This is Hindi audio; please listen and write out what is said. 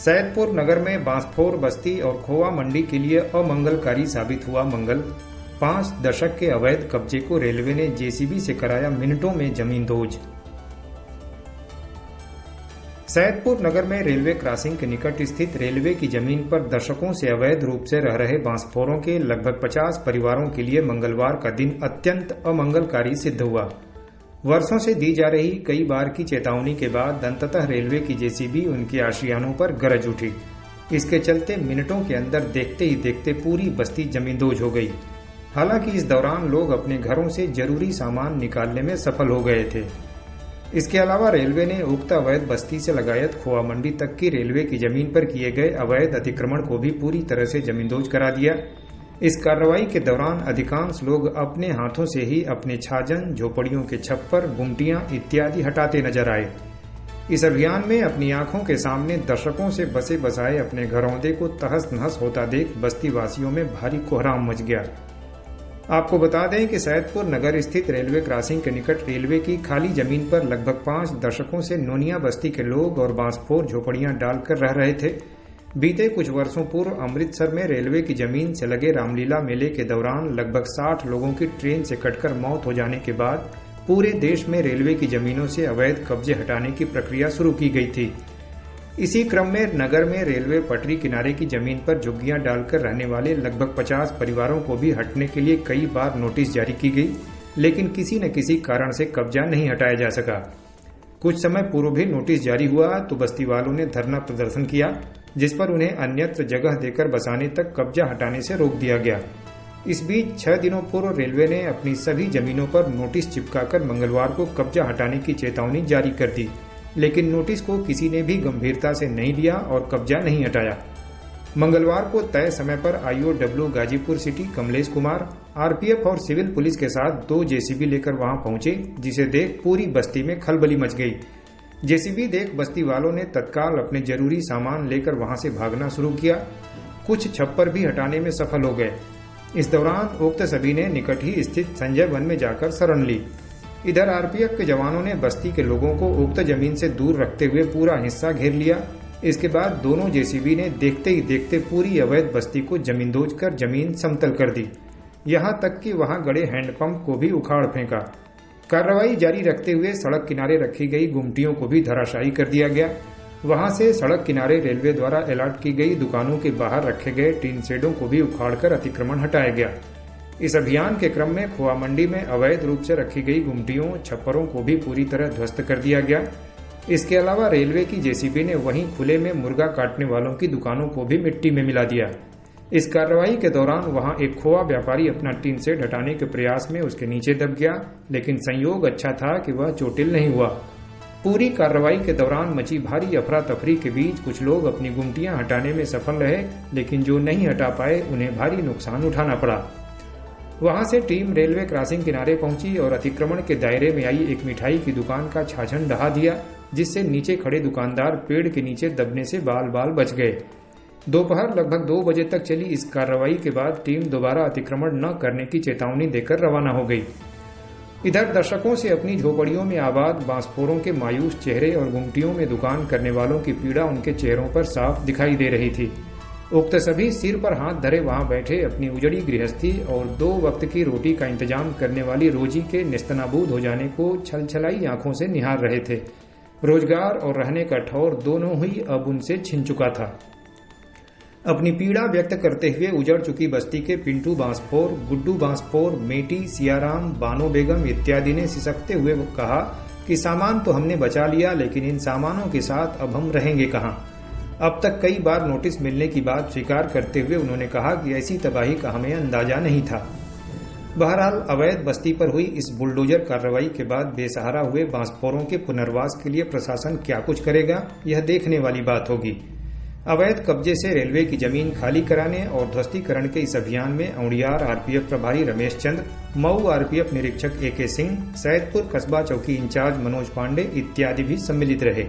सैदपुर नगर में बांसफोर बस्ती और खोवा मंडी के लिए अमंगलकारी साबित हुआ मंगल। 5 दशक के अवैध कब्जे को रेलवे ने जेसीबी से कराया मिनटों में जमींदोज। सैदपुर नगर में रेलवे क्रॉसिंग के निकट स्थित रेलवे की जमीन पर दशकों से अवैध रूप से रह रहे बांसफोरों के लगभग 50 परिवारों के लिए मंगलवार का दिन अत्यंत अमंगलकारी सिद्ध हुआ। वर्षों से दी जा रही कई बार की चेतावनी के बाद अंततः रेलवे की जेसीबी उनके आशियानों पर गरज उठी। इसके चलते मिनटों के अंदर देखते ही देखते पूरी बस्ती जमींदोज हो गई। हालांकि इस दौरान लोग अपने घरों से जरूरी सामान निकालने में सफल हो गए थे। इसके अलावा रेलवे ने उक्त अवैध बस्ती से लगायत खोवा मंडी तक की रेलवे की जमीन पर किए गए अवैध अतिक्रमण को भी पूरी तरह से जमींदोज करा दिया। इस कार्रवाई के दौरान अधिकांश लोग अपने हाथों से ही अपने छाजन, झोपड़ियों के छप्पर, गुमटियां इत्यादि हटाते नजर आए। इस अभियान में अपनी आंखों के सामने दशकों से बसे बसाए अपने घरौंदे को तहस नहस होता देख बस्ती वासियों में भारी कोहराम मच गया। आपको बता दें कि सैदपुर नगर स्थित रेलवे क्रॉसिंग के निकट रेलवे की खाली जमीन पर लगभग 5 दशकों से नोनिया बस्ती के लोग और बांसफोर झोपड़ियां डालकर रह रहे थे। बीते कुछ वर्षों पूर्व अमृतसर में रेलवे की जमीन से लगे रामलीला मेले के दौरान लगभग 60 लोगों की ट्रेन से कटकर मौत हो जाने के बाद पूरे देश में रेलवे की जमीनों से अवैध कब्जे हटाने की प्रक्रिया शुरू की गई थी। इसी क्रम में नगर में रेलवे पटरी किनारे की जमीन पर झुग्गियां डालकर रहने वाले लगभग 50 परिवारों को भी हटने के लिए कई बार नोटिस जारी की गई, लेकिन किसी न किसी कारण से कब्जा नहीं हटाया जा सका। कुछ समय पूर्व भी नोटिस जारी हुआ तो बस्ती वालों ने धरना प्रदर्शन किया, जिस पर उन्हें अन्यत्र जगह देकर बसाने तक कब्जा हटाने से रोक दिया गया। इस बीच 6 दिनों पूर्व रेलवे ने अपनी सभी जमीनों पर नोटिस चिपकाकर मंगलवार को कब्जा हटाने की चेतावनी जारी कर दी, लेकिन नोटिस को किसी ने भी गंभीरता से नहीं लिया और कब्जा नहीं हटाया। मंगलवार को तय समय पर IOW Ghazipur city Kamlesh Kumar RPF और सिविल पुलिस के साथ 2 जेसीबी लेकर वहां पहुंचे, जिसे देख पूरी बस्ती में खलबली मच गई। जेसीबी देख बस्ती वालों ने तत्काल अपने जरूरी सामान लेकर वहां से भागना शुरू किया। कुछ छप्पर भी हटाने में सफल हो गए। इस दौरान उक्त सभी ने निकट ही स्थित संजय वन में जाकर शरण ली। इधर आरपीएफ के जवानों ने बस्ती के लोगों को उक्त जमीन से दूर रखते हुए पूरा हिस्सा घेर लिया। इसके बाद दोनों जेसीबी ने देखते ही देखते पूरी अवैध बस्ती को जमींदोज कर जमीन समतल कर दी। यहां तक कि वहां गड़े हैंडपंप को भी उखाड़ फेंका। कार्रवाई जारी रखते हुए सड़क किनारे रखी गई गुमटियों को भी धराशायी कर दिया गया। वहां से सड़क किनारे रेलवे द्वारा अलॉट की गई दुकानों के बाहर रखे गए टीन शेडों को भी उखाड़कर अतिक्रमण हटाया गया। इस अभियान के क्रम में खोवा मंडी में अवैध रूप से रखी गई गुमटियों, छप्परों को भी पूरी तरह ध्वस्त कर दिया गया। इसके अलावा रेलवे की जेसीबी ने वहीं खुले में मुर्गा काटने वालों की दुकानों को भी मिट्टी में मिला दिया। इस कार्रवाई के दौरान वहां एक खोआ व्यापारी अपना टीन शेड हटाने के प्रयास में उसके नीचे दब गया, लेकिन संयोग अच्छा था कि वह चोटिल नहीं हुआ। पूरी कार्रवाई के दौरान मची भारी अफरा तफरी के बीच कुछ लोग अपनी गुमटियां हटाने में सफल रहे, लेकिन जो नहीं हटा पाए उन्हें भारी नुकसान उठाना पड़ा। वहां से टीम रेलवे क्रॉसिंग किनारे पहुंची और अतिक्रमण के दायरे में आई एक मिठाई की दुकान का छाछन ढहा दिया, जिससे नीचे खड़े दुकानदार पेड़ के नीचे दबने से बाल बाल बच गए। दोपहर लगभग 2 बजे तक चली इस कार्रवाई के बाद टीम दोबारा अतिक्रमण न करने की चेतावनी देकर रवाना हो गई। इधर दशकों से अपनी झोपड़ियों में आबाद बांसफोरों के मायूस चेहरे और गुमटियों में दुकान करने वालों की पीड़ा उनके चेहरों पर साफ दिखाई दे रही थी। उक्त सभी सिर पर हाथ धरे वहां बैठे अपनी उजड़ी गृहस्थी और 2 वक्त की रोटी का इंतजाम करने वाली रोजी के नेस्तनाबूद हो जाने को छलछलाई आंखों से निहार रहे थे। रोजगार और रहने का ठौर दोनों ही अब उनसे छिन चुका था। अपनी पीड़ा व्यक्त करते हुए उजड़ चुकी बस्ती के पिंटू बांसफोर, गुड्डू बांसफोर, मेटी, सियाराम, बानो बेगम इत्यादि ने सिसकते हुए कहा कि सामान तो हमने बचा लिया, लेकिन इन सामानों के साथ अब हम रहेंगे कहां। अब तक कई बार नोटिस मिलने की बात स्वीकार करते हुए उन्होंने कहा कि ऐसी तबाही का हमें अंदाजा नहीं था। बहरहाल अवैध बस्ती पर हुई इस बुलडोजर कार्रवाई के बाद बेसहारा हुए बांसफोरों के पुनर्वास के लिए प्रशासन क्या कुछ करेगा, यह देखने वाली बात होगी। अवैध कब्जे से रेलवे की जमीन खाली कराने और ध्वस्तीकरण के इस अभियान में औड़ियार आरपीएफ प्रभारी रमेश चंद्र, मऊ आरपीएफ निरीक्षक AK सिंह, सैदपुर कस्बा चौकी इंचार्ज मनोज पांडे इत्यादि भी सम्मिलित रहे।